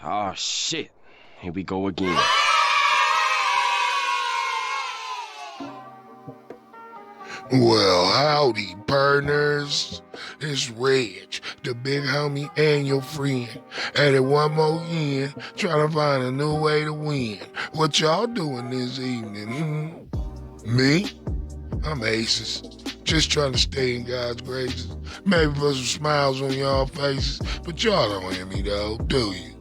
Oh shit. Here we go again. Well, howdy, partners. It's Reg, the big homie and your friend. At it one more again, trying to find a new way to win. What y'all doing this evening? Me? I'm Aces. Just trying to stay in God's graces. Maybe put some smiles on y'all faces, but y'all don't hear me though, do you?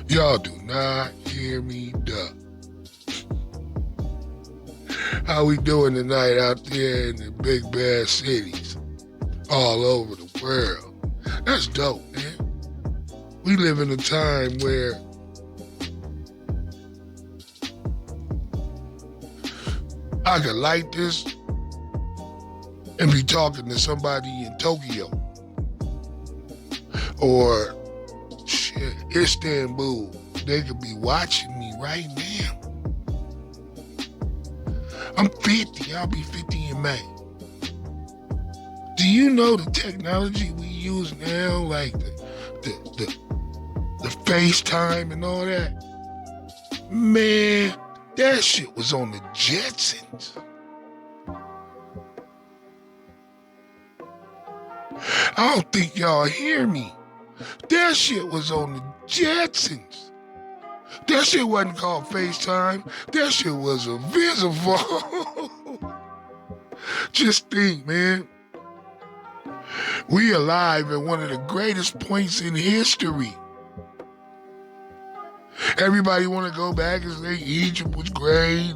Y'all do not hear me duh. How we doing tonight out there in the big bad cities? All over the world. That's dope, man. We live in a time where I could light this and be talking to somebody in Tokyo or shit, Istanbul. They could be watching me right now. I'm 50, I'll be 50 in May. Do you know the technology we use now, like the FaceTime and all that? Man, that shit was on the Jetsons. I don't think y'all hear me. That shit was on the Jetsons. That shit wasn't called FaceTime. That shit was a visiphone. Just think, man. We alive at one of the greatest points in history. Everybody want to go back and say Egypt was great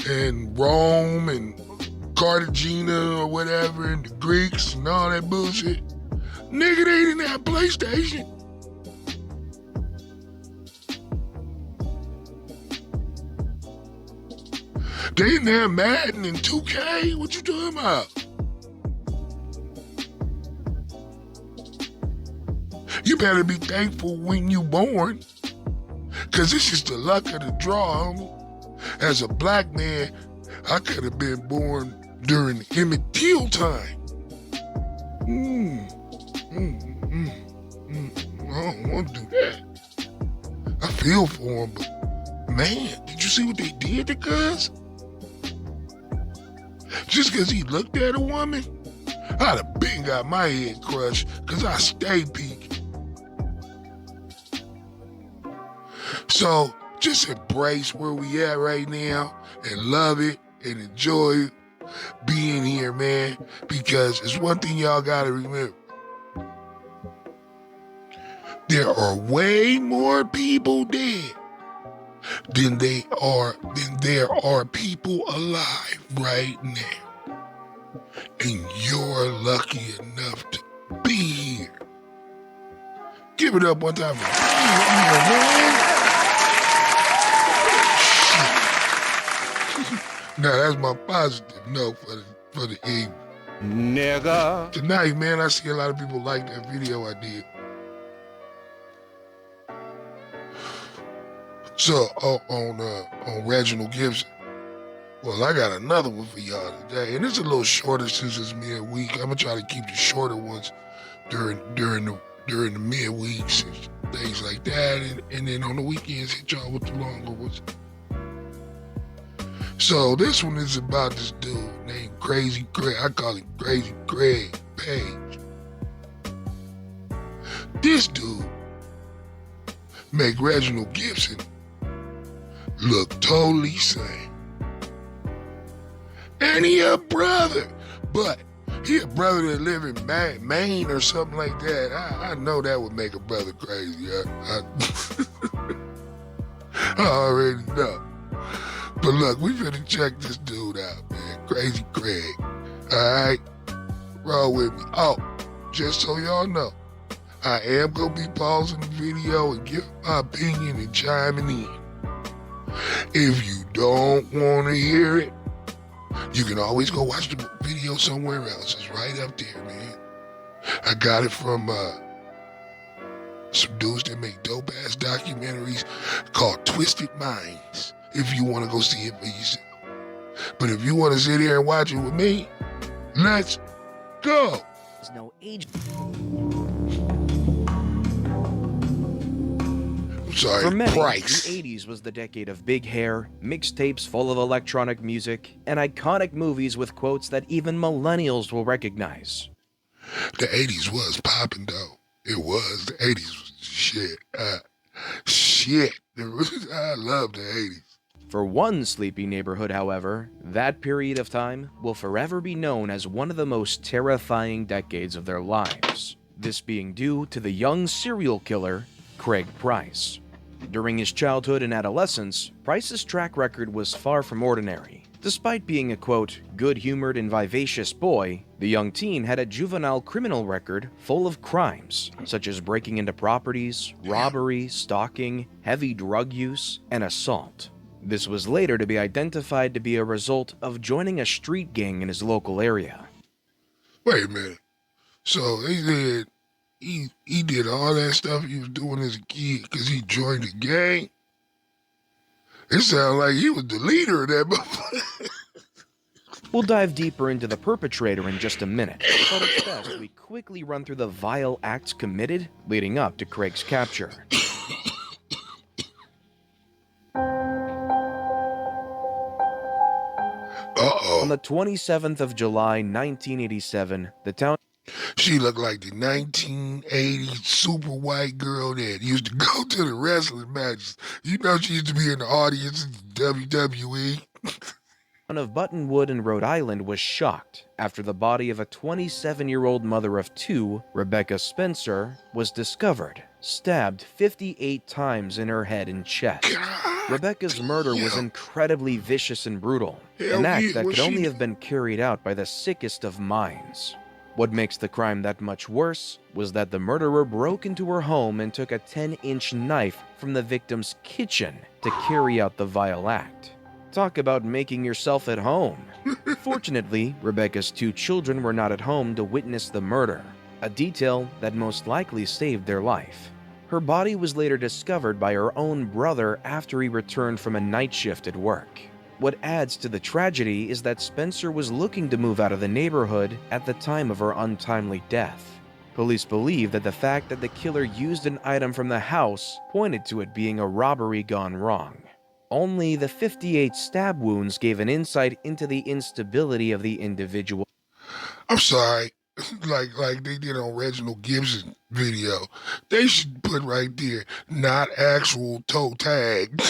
and Rome and Cartagena or whatever and the Greeks and all that bullshit. Nigga, they didn't have PlayStation. They didn't have Madden and 2K. What you talking about? You better be thankful when you born. Cause it's just the luck of the draw, homie. As a black man, I could have been born during the Emmett Till time. I don't want to do that. I feel for him, but man, did you see what they did to Cuz? Just because he looked at a woman, I'd have been got my head crushed because I stay peeking. So just embrace where we at right now and love it and enjoy being here, man, because it's one thing y'all gotta remember. There are way more people dead than there are people alive right now. And you're lucky enough to be here. Give it up one time for being here, man. Now that's my positive note for the evening. Nigga. Tonight, man, I see a lot of people like that video I did. So on Reginald Gibson. Well, I got another one for y'all today, and it's a little shorter since it's midweek. I'm gonna try to keep the shorter ones during the midweeks and things like that, and then on the weekends hit y'all with the longer ones. So this one is about this dude named Crazy Craig. I call him Crazy Craig Page. This dude make Reginald Gibson look totally sane. And he a brother, but he a brother that live in Maine or something like that. I know that would make a brother crazy. I already know. But look, we finna check this dude out, man. Crazy Craig. Alright? Roll with me. Oh, just so y'all know, I am gonna be pausing the video and giving my opinion and chiming in. If you don't wanna hear it, you can always go watch the video somewhere else. It's right up there, man. I got it from some dudes that make dope-ass documentaries called Twisted Minds, if you want to go see it for yourself. But if you want to sit here and watch it with me, let's go. There's no age. Sorry, For many, Price. the 80s was the decade of big hair, mixtapes full of electronic music, and iconic movies with quotes that even millennials will recognize. The 80s was popping, though. It was. The 80s was shit. Shit. I love the 80s. For one sleepy neighborhood, however, that period of time will forever be known as one of the most terrifying decades of their lives. This being due to the young serial killer, Craig Price. During his childhood and adolescence, Price's track record was far from ordinary. Despite being a, quote, good-humored and vivacious boy, the young teen had a juvenile criminal record full of crimes, such as breaking into properties, robbery, stalking, heavy drug use, and assault. This was later to be identified to be a result of joining a street gang in his local area. Wait a minute. So they said he did all that stuff he was doing as a kid because he joined the gang? It sounded like he was the leader of that motherfucker. We'll dive deeper into the perpetrator in just a minute, but it's best we quickly run through the vile acts committed leading up to Craig's capture. On the 27th of July, 1987, the town... She looked like the 1980s super white girl that used to go to the wrestling matches. You know she used to be in the audience in WWE. of Buttonwood in Rhode Island was shocked after the body of a 27-year-old mother of two, Rebecca Spencer, was discovered, stabbed 58 times in her head and chest. God. Rebecca's murder was incredibly vicious and brutal, Hell an act yeah, that was could only she- have been carried out by the sickest of minds. What makes the crime that much worse was that the murderer broke into her home and took a 10-inch knife from the victim's kitchen to carry out the vile act. Talk about making yourself at home. Fortunately, Rebecca's two children were not at home to witness the murder, a detail that most likely saved their life. Her body was later discovered by her own brother after he returned from a night shift at work. What adds to the tragedy is that Spencer was looking to move out of the neighborhood at the time of her untimely death. Police believe that the fact that the killer used an item from the house pointed to it being a robbery gone wrong. Only the 58 stab wounds gave an insight into the instability of the individual. I'm sorry. Like they did on Reginald Gibson video. They should put right there, not actual toe tag.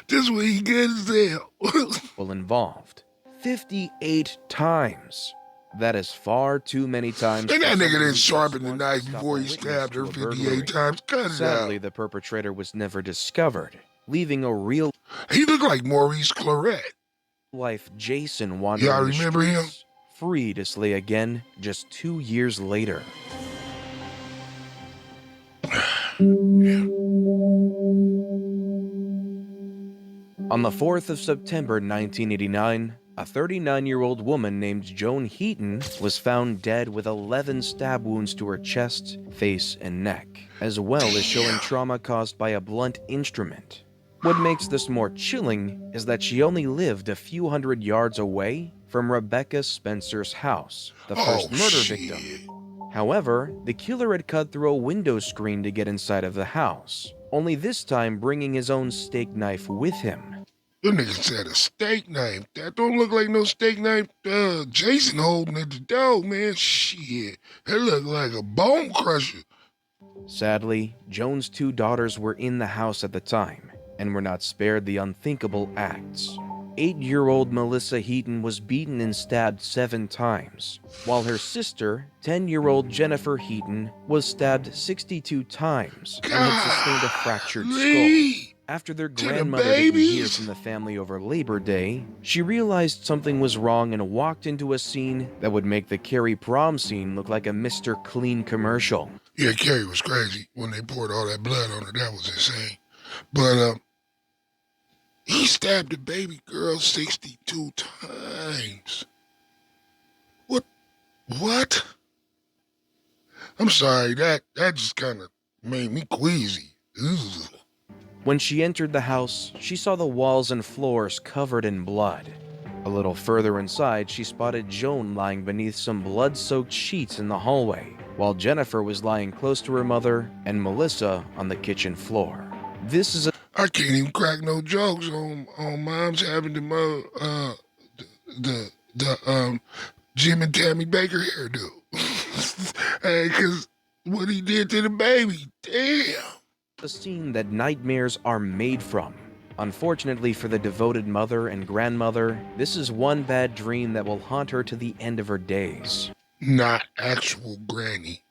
This way he good as hell. Involved 58 times. That is far too many times. And that for nigga someone didn't who sharpen just the wants knife to stop before a he witness stabbed to her a 58 burglary. times. Cut it Sadly, out. the perpetrator was never discovered, leaving a real He looked like Maurice Claret. life Jason wandering Y'all the remember him? streets, free to slay again just 2 years later. On the 4th of September 1989, a 39-year-old woman named Joan Heaton was found dead with 11 stab wounds to her chest, face, and neck, as well as showing trauma caused by a blunt instrument. What makes this more chilling is that she only lived a few hundred yards away from Rebecca Spencer's house, the first murder victim. However, the killer had cut through a window screen to get inside of the house, only this time bringing his own steak knife with him. Them niggas said a steak knife. That don't look like no steak knife Jason holding at the door, man. Shit. That look like a bone crusher. Sadly, Joan's two daughters were in the house at the time and were not spared the unthinkable acts. 8-year-old Melissa Heaton was beaten and stabbed 7 times, while her sister, 10-year-old Jennifer Heaton, was stabbed 62 times and had sustained a fractured skull. After their grandmother didn't hear from the family over Labor Day, she realized something was wrong and walked into a scene that would make the Carrie prom scene look like a Mr. Clean commercial. Yeah, Carrie was crazy when they poured all that blood on her. That was insane. But he stabbed the baby girl 62 times. What? I'm sorry, that just kind of made me queasy. Ugh. When she entered the house, she saw the walls and floors covered in blood. A little further inside, she spotted Joan lying beneath some blood-soaked sheets in the hallway, while Jennifer was lying close to her mother and Melissa on the kitchen floor. This is a I can't even crack no jokes on moms having the Jim and Tammy Baker hairdo. Hey, cause what he did to the baby, damn. a scene that nightmares are made from. Unfortunately for the devoted mother and grandmother, this is one bad dream that will haunt her to the end of her days. Not actual granny.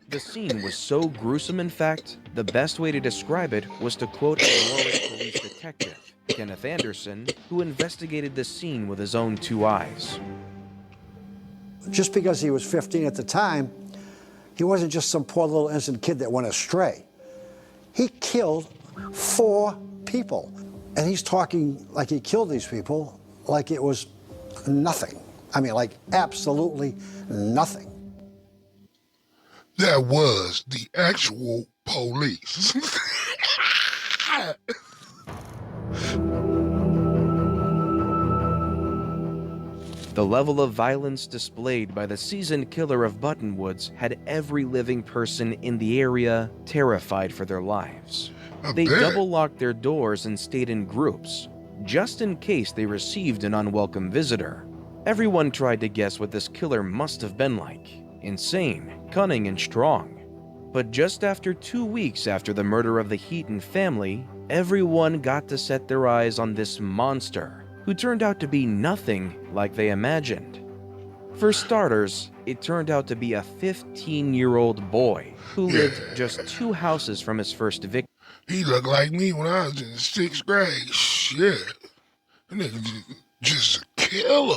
The scene was so gruesome, in fact, the best way to describe it was to quote a Warwick police detective, Kenneth Anderson, who investigated the scene with his own two eyes. Just because he was 15 at the time, he wasn't just some poor little innocent kid that went astray. He killed 4 people. And he's talking like he killed these people like it was nothing. I mean, like absolutely nothing. That was the actual police. The level of violence displayed by the seasoned killer of Buttonwoods had every living person in the area terrified for their lives. They bet. double-locked their doors and stayed in groups, just in case they received an unwelcome visitor. Everyone tried to guess what this killer must have been like. Insane, cunning, and strong. But just after 2 weeks after the murder of the Heaton family, everyone got to set their eyes on this monster, who turned out to be nothing like they imagined. For starters, it turned out to be a 15-year-old boy who lived just 2 houses from his first victim. He looked like me when I was in 6th grade. Shit. That nigga just a killer.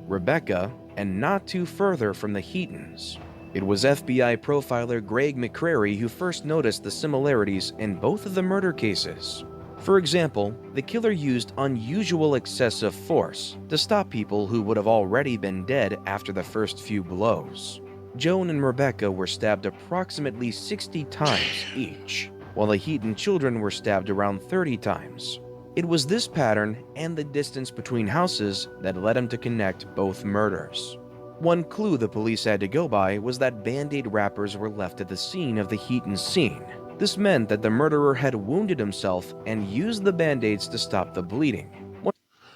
Rebecca, and not too further from the Heatons. It was FBI profiler Greg McCrary who first noticed the similarities in both of the murder cases. For example, the killer used unusual excessive force to stop people who would have already been dead after the first few blows. Joan and Rebecca were stabbed approximately 60 times each, while the Heaton children were stabbed around 30 times. It was this pattern and the distance between houses that led him to connect both murders. One clue the police had to go by was that Band-Aid wrappers were left at the scene of the Heaton scene. This meant that the murderer had wounded himself and used the Band-Aids to stop the bleeding.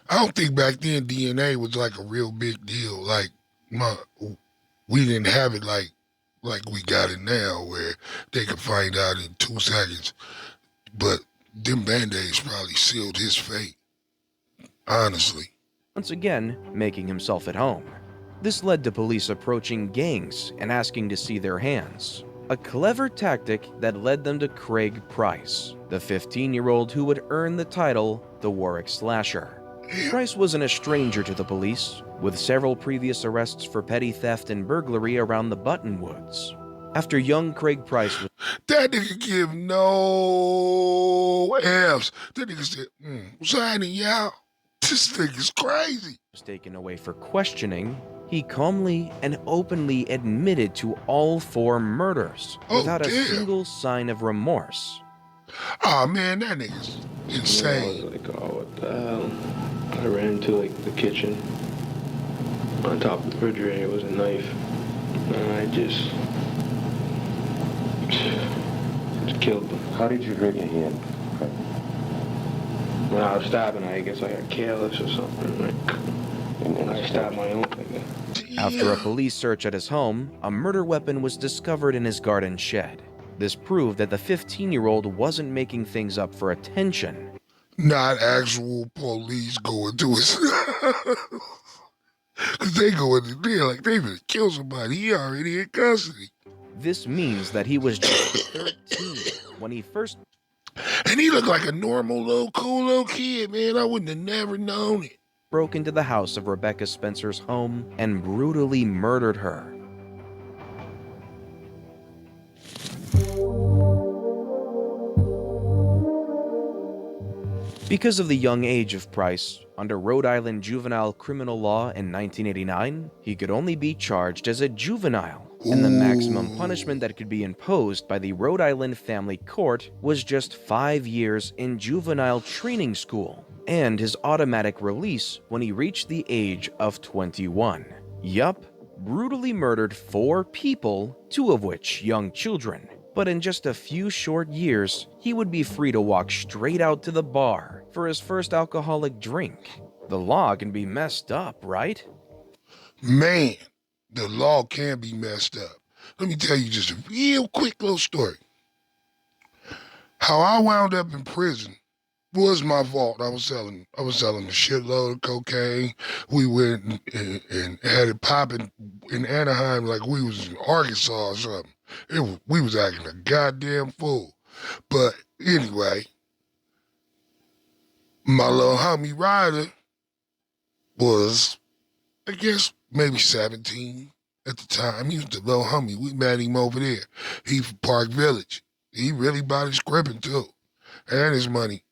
I don't think back then DNA was like a real big deal. Like, we didn't have it like we got it now, where they could find out in 2 seconds. But them Band-Aids probably sealed his fate. Honestly. Once again, making himself at home. This led to police approaching gangs and asking to see their hands. A clever tactic that led them to Craig Price, the 15-year-old who would earn the title the Warwick Slasher. Price wasn't a stranger to the police, with several previous arrests for petty theft and burglary around the Buttonwoods. After young Craig Price was That nigga give no F's. That nigga said, what's happening, y'all? This nigga's crazy. taken away for questioning, he calmly and openly admitted to all 4 murders without a single sign of remorse. Oh man, that nigga's insane. I was like, oh, what the hell? I ran into like the kitchen. On top of the refrigerator was a knife. And I just killed them. How did you hurt your hand? When I was stabbing, I guess I got careless or something. Like, I stabbed my own finger. After a police search at his home, a murder weapon was discovered in his garden shed. This proved that the 15-year-old wasn't making things up for attention. Not actual police going to his because they go in there like they finna kill somebody. He already in custody. This means that he was just 13 when he first... And he looked like a normal little cool little kid, man. I wouldn't have never known it. broke into the house of Rebecca Spencer's home and brutally murdered her. Because of the young age of Price, under Rhode Island juvenile criminal law in 1989, he could only be charged as a juvenile, and the maximum punishment that could be imposed by the Rhode Island Family Court was just 5 years in juvenile training school, and his automatic release when he reached the age of 21. Yup, brutally murdered 4 people, 2 of which young children. But in just a few short years, he would be free to walk straight out to the bar for his first alcoholic drink. The law can be messed up, right? Man, the law can be messed up. Let me tell you just a real quick little story. How I wound up in prison was my fault. I was selling a shitload of cocaine. We went and had it popping in Anaheim like we was in Arkansas or something. We was acting a goddamn fool. But anyway, my little homie Ryder was, I guess, maybe 17 at the time. He was the little homie. We met him over there. He from Park Village. He really bought his crippin' too. And his money.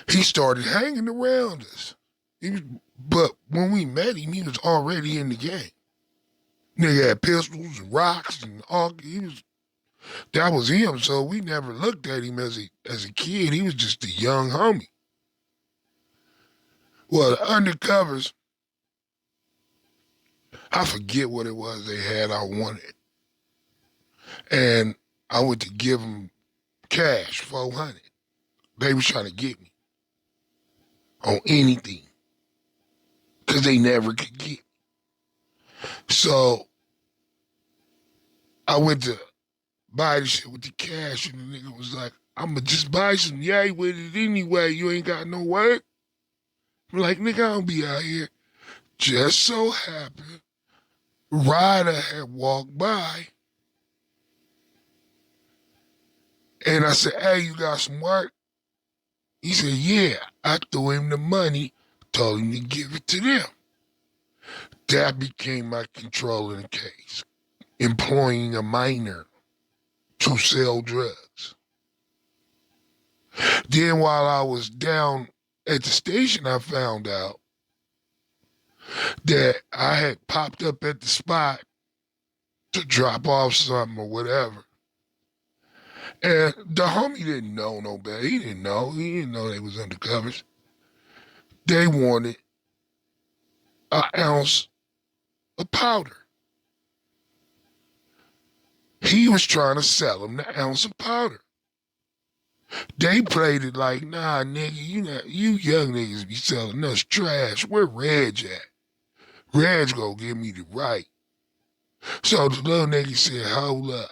He started hanging around us. But when we met him, he was already in the game. Nigga had pistols and rocks and all. That was him. So we never looked at him as a kid. He was just a young homie. Well, the undercovers, I forget what it was they had I wanted. And I went to give them cash, $400. They was trying to get me on anything because they never could get me. So I went to buy the shit with the cash, and the nigga was like, I'm going to just buy some yay with it anyway. You ain't got no work. I'm like, nigga, I don't be out here. Just so happened, Ryder had walked by, and I said, hey, you got some work? He said, yeah. I threw him the money, told him to give it to them. That became my control in the case, employing a minor to sell drugs. Then while I was down at the station, I found out that I had popped up at the spot to drop off something or whatever. And the homie didn't know no better. He didn't know they was undercovers. They wanted an ounce of powder. He was trying to sell them the ounce of powder. They played it like, nah, nigga, you young niggas be selling us trash. Where Reg at? Reg gonna give me the right. So the little nigga said, hold up.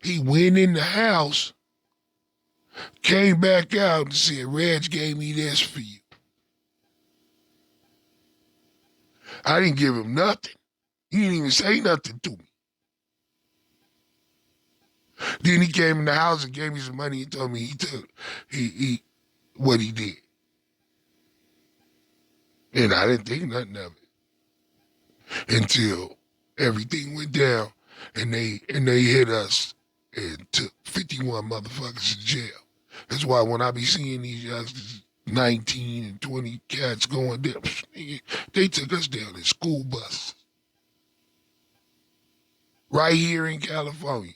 He went in the house, came back out and said, Reg gave me this for you. I didn't give him nothing. He didn't even say nothing to me. Then he came in the house and gave me some money and told me he what he did. And I didn't think nothing of it until everything went down and they hit us and took 51 motherfuckers to jail. That's why when I be seeing these youngsters, 19 and 20 cats going down, they took us down in school buses. Right here in California.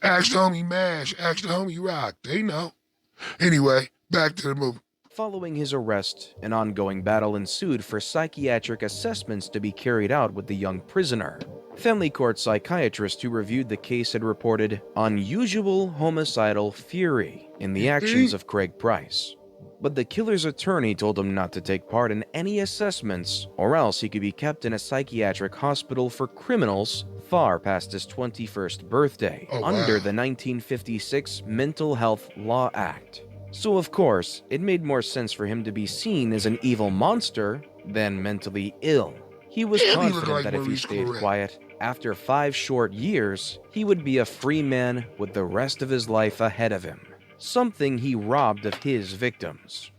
Ask the homie Mash, ask the homie Rock, they know. Anyway, back to the movie. Following his arrest, an ongoing battle ensued for psychiatric assessments to be carried out with the young prisoner. Family court psychiatrist who reviewed the case had reported unusual homicidal fury in the actions of Craig Price. But the killer's attorney told him not to take part in any assessments or else he could be kept in a psychiatric hospital for criminals far past his 21st birthday under the 1956 Mental Health Law Act. So of course, it made more sense for him to be seen as an evil monster than mentally ill. He was confident that if he stayed quiet, after 5 short years, he would be a free man with the rest of his life ahead of him. Something he robbed of his victims.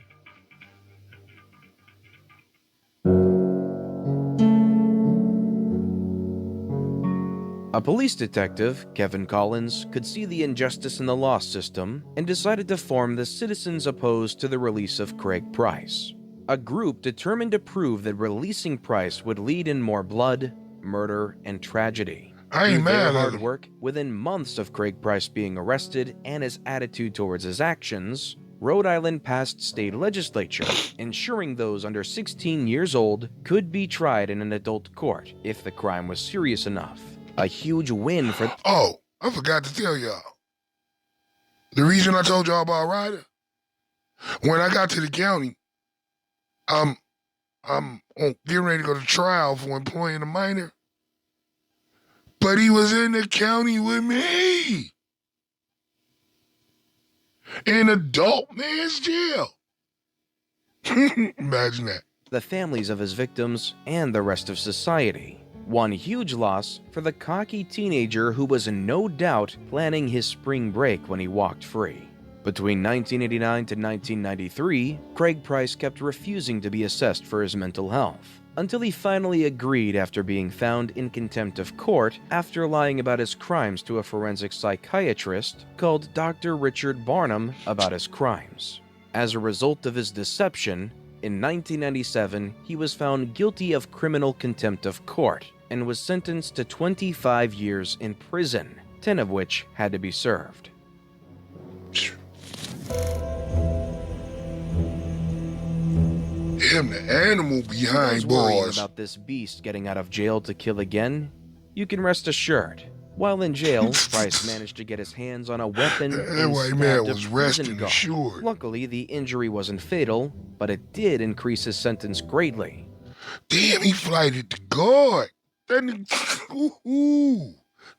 A police detective, Kevin Collins, could see the injustice in the law system and decided to form the Citizens Opposed to the Release of Craig Price, a group determined to prove that releasing Price would lead in more blood, murder, and tragedy. Through their hard work, within months of Craig Price being arrested and his attitude towards his actions, Rhode Island passed state legislature, ensuring those under 16 years old could be tried in an adult court if the crime was serious enough. A huge win for... Oh, I forgot to tell y'all. The reason I told y'all about Ryder, when I got to the county, I'm getting ready to go to trial for employing a minor. But he was in the county with me. In adult man's jail. Imagine that. the families of his victims and the rest of society. One huge loss for the cocky teenager who was no doubt planning his spring break when he walked free. Between 1989 to 1993, Craig Price kept refusing to be assessed for his mental health, until he finally agreed after being found in contempt of court after lying about his crimes to a forensic psychiatrist called Dr. Richard Barnum about his crimes. As a result of his deception, in 1997, he was found guilty of criminal contempt of court and was sentenced to 25 years in prison, 10 of which had to be served. Damn, the animal behind Worrying bars. about this beast getting out of jail to kill again? You can rest assured. While in jail, Price managed to get his hands on a weapon That and white man stabbed a was prison resting guard. assured. Luckily, the injury wasn't fatal, but it did increase his sentence greatly. Damn, he flighted the guard. That nigga,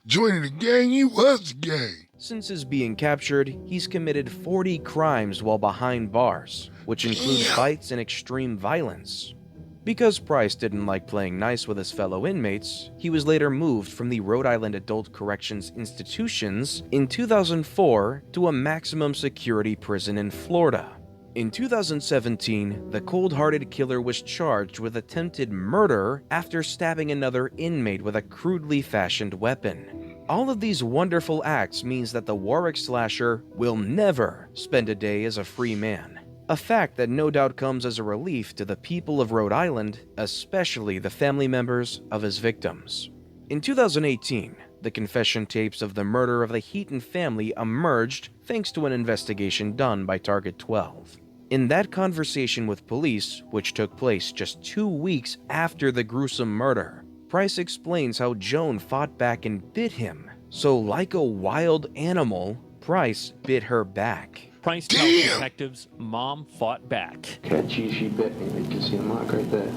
joining the gang, he was the gang. Since his being captured, he's committed 40 crimes while behind bars, which include fights and extreme violence. Because Price didn't like playing nice with his fellow inmates, he was later moved from the Rhode Island Adult Corrections Institutions in 2004 to a maximum security prison in Florida. In 2017, the cold-hearted killer was charged with attempted murder after stabbing another inmate with a crudely fashioned weapon. All of these wonderful acts means that the Warwick slasher will never spend a day as a free man. A fact that no doubt comes as a relief to the people of Rhode Island, especially the family members of his victims. In 2018, the confession tapes of the murder of the Heaton family emerged thanks to an investigation done by Target 12. In that conversation with police, which took place just 2 weeks after the gruesome murder, Price explains how Joan fought back and bit him. So like a wild animal, Price bit her back. Price tells detectives mom fought back. She bit me. You can see the mark right there.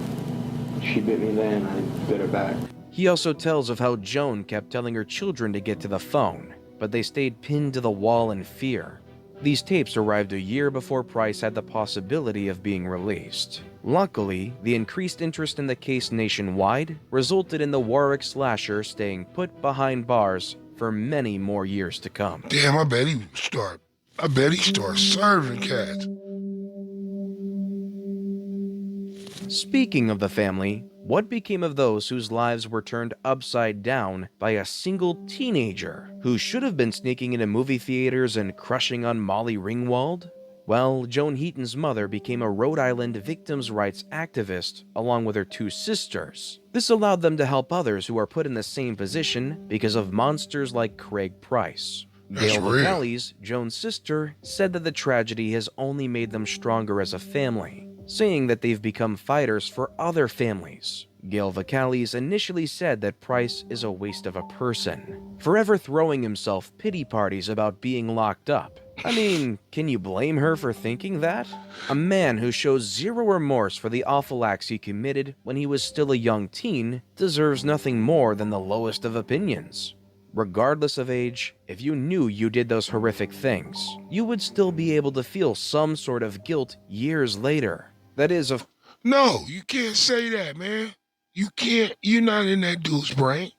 She bit me then, I bit her back. He also tells of how Joan kept telling her children to get to the phone, but they stayed pinned to the wall in fear. These tapes arrived a year before Price had the possibility of being released. Luckily, the increased interest in the case nationwide resulted in the Warwick slasher staying put behind bars for many more years to come. Damn, I bet he started serving cats. Speaking of the family, what became of those whose lives were turned upside down by a single teenager who should have been sneaking into movie theaters and crushing on Molly Ringwald? Well, Joan Heaton's mother became a Rhode Island victims' rights activist along with her 2 sisters. This allowed them to help others who are put in the same position because of monsters like Craig Price. Gail Vocales, Joan's sister, said that the tragedy has only made them stronger as a family, saying that they've become fighters for other families. Gail Vocales initially said that Price is a waste of a person, forever throwing himself pity parties about being locked up. I mean, can you blame her for thinking that? A man who shows zero remorse for the awful acts he committed when he was still a young teen deserves nothing more than the lowest of opinions. Regardless of age, if you knew you did those horrific things, you would still be able to feel some sort of guilt years later. That is, of... No, you can't say that, man. You can't. You're not in that dude's brain.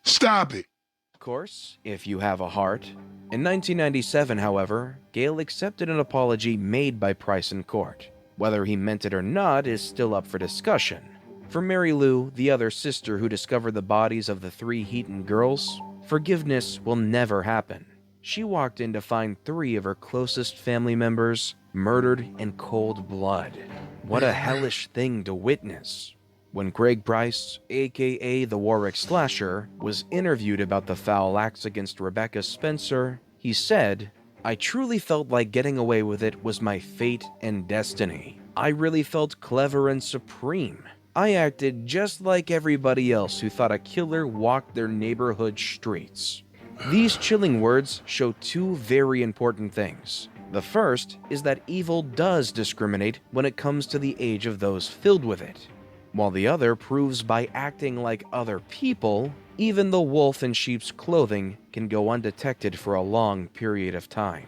Stop it. Of course, if you have a heart. In 1997, however, Gail accepted an apology made by Price in court. Whether he meant it or not is still up for discussion. For Mary Lou, the other sister who discovered the bodies of the 3 Heaton girls, forgiveness will never happen. She walked in to find 3 of her closest family members murdered in cold blood. What a hellish thing to witness. When Craig Price, aka the Warwick Slasher, was interviewed about the foul acts against Rebecca Spencer, he said, I truly felt like getting away with it was my fate and destiny. I really felt clever and supreme. I acted just like everybody else who thought a killer walked their neighborhood streets. These chilling words show two very important things. The first is that evil does discriminate when it comes to the age of those filled with it, while the other proves by acting like other people, even the wolf in sheep's clothing can go undetected for a long period of time.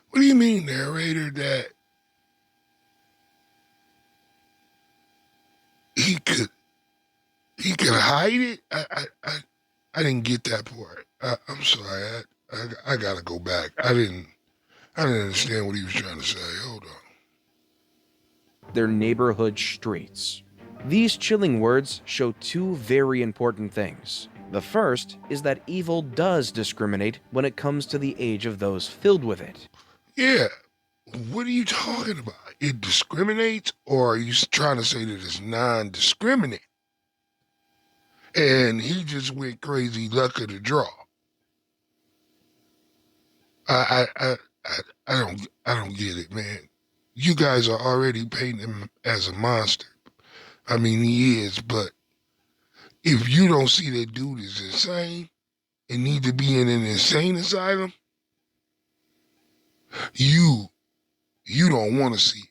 What do you mean, narrator, that he could hide it? I didn't get that part. I'm sorry. I gotta go back. I didn't understand what he was trying to say. Hold on. Their neighborhood streets. These chilling words show two very important things. The first is that evil does discriminate when it comes to the age of those filled with it. Yeah. What are you talking about? It discriminates, or are you trying to say that it's non-discriminate? And he just went crazy, luck of the draw. I don't get it, man. You guys are already painting him as a monster. I mean, he is, but if you don't see that dude is insane and need to be in an insane asylum, you don't want to see it.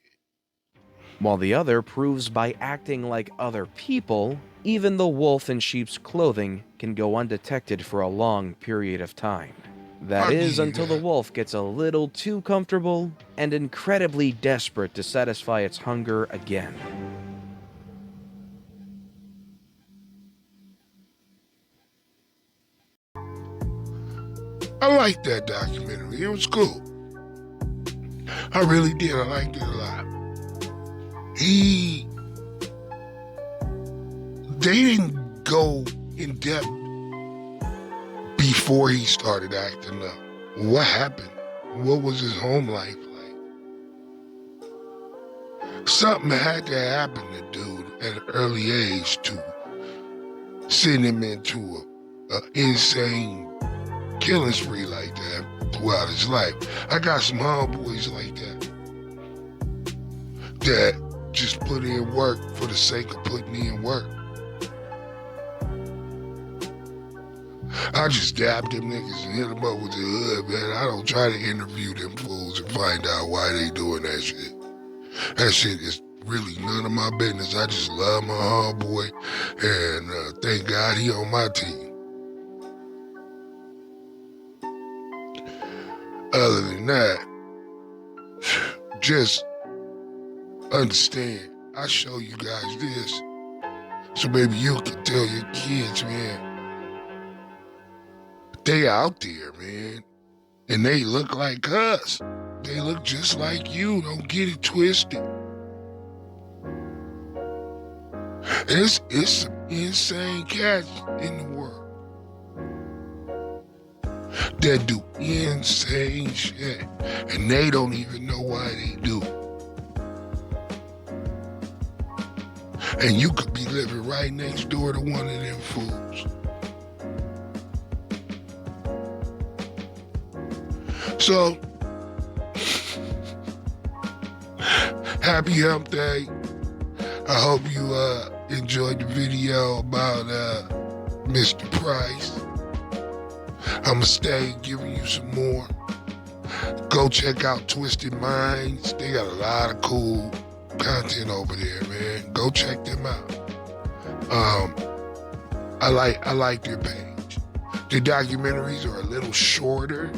While the other proves by acting like other people, even the wolf in sheep's clothing can go undetected for a long period of time. That is until the wolf gets a little too comfortable and incredibly desperate to satisfy its hunger again. I liked that documentary. It was cool. I really did. I liked it a lot. They didn't go in depth before he started acting up. What happened? What was his home life like? Something had to happen to dude at an early age to send him into an insane killing spree like that throughout his life. I got some homeboys like that just put in work for the sake of putting in work. I just dab them niggas and hit them up with the hood, man. I don't try to interview them fools and find out why they doing that shit. That shit is really none of my business. I just love my homeboy, and thank God he on my team. Other than that, just understand, I show you guys this, so maybe you can tell your kids, man, they out there, man, and they look like us. They look just like you. Don't get it twisted. It's some insane cats in the world that do insane shit, and they don't even know why they do. And you could be living right next door to one of them fools. So, happy hump day. I hope you enjoyed the video about Mr. Price. I'ma stay giving you some more. Go check out Twisted Minds. They got a lot of cool content over there, man. Go check them out. I like their page. The documentaries are a little shorter,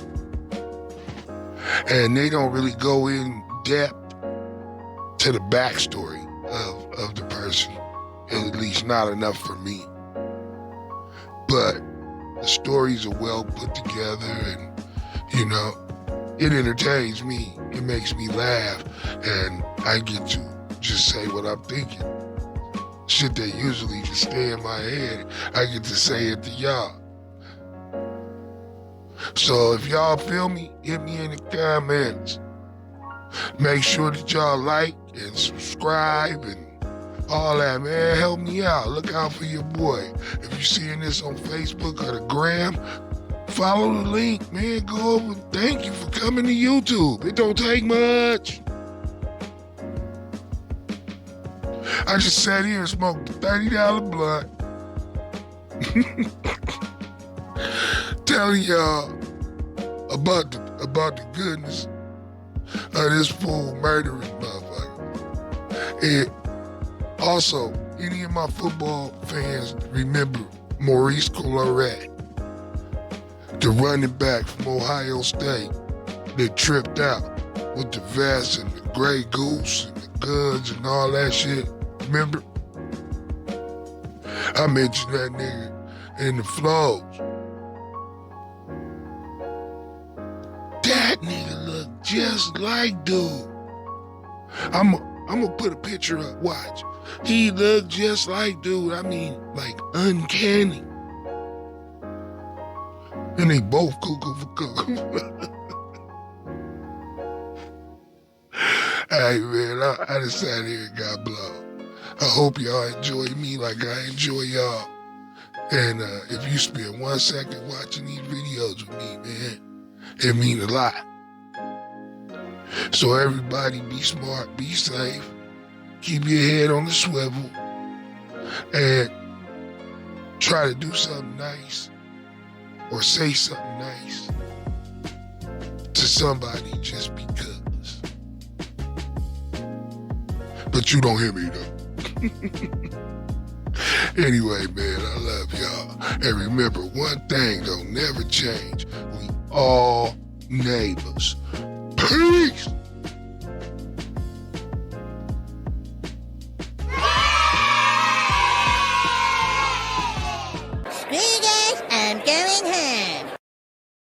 and they don't really go in depth to the backstory of the person, at least not enough for me. But the stories are well put together, and, you know, it entertains me. It makes me laugh, and I get to just say what I'm thinking. Shit that usually just stay in my head, I get to say it to y'all. So if y'all feel me, hit me in the comments. Make sure that y'all like and subscribe and all that, man. Help me out. Look out for your boy. If you're seeing this on Facebook or the gram, follow the link, man. Go over. Thank you for coming to YouTube. It don't take much. I just sat here and smoked a $30 blunt. Telling y'all about the goodness of this fool murdering motherfucker. And also, any of my football fans remember Maurice Colorado, the running back from Ohio State that tripped out with the vest and the gray goose and the guns and all that shit. Remember? I mentioned that nigga in the flows. That nigga look just like dude. I'm gonna put a picture up. Watch. He looked just like dude. I mean, like uncanny. And they both cuckoo for cuckoo. Hey man, I just sat here and got blown. I hope y'all enjoy me like I enjoy y'all. And if you spend 1 second watching these videos with me, man, it means a lot. So everybody be smart, be safe, keep your head on the swivel, and try to do something nice or say something nice to somebody just because. But you don't hear me though. Anyway, man, I love y'all. And remember, one thing don't never change. We all neighbors. Peace!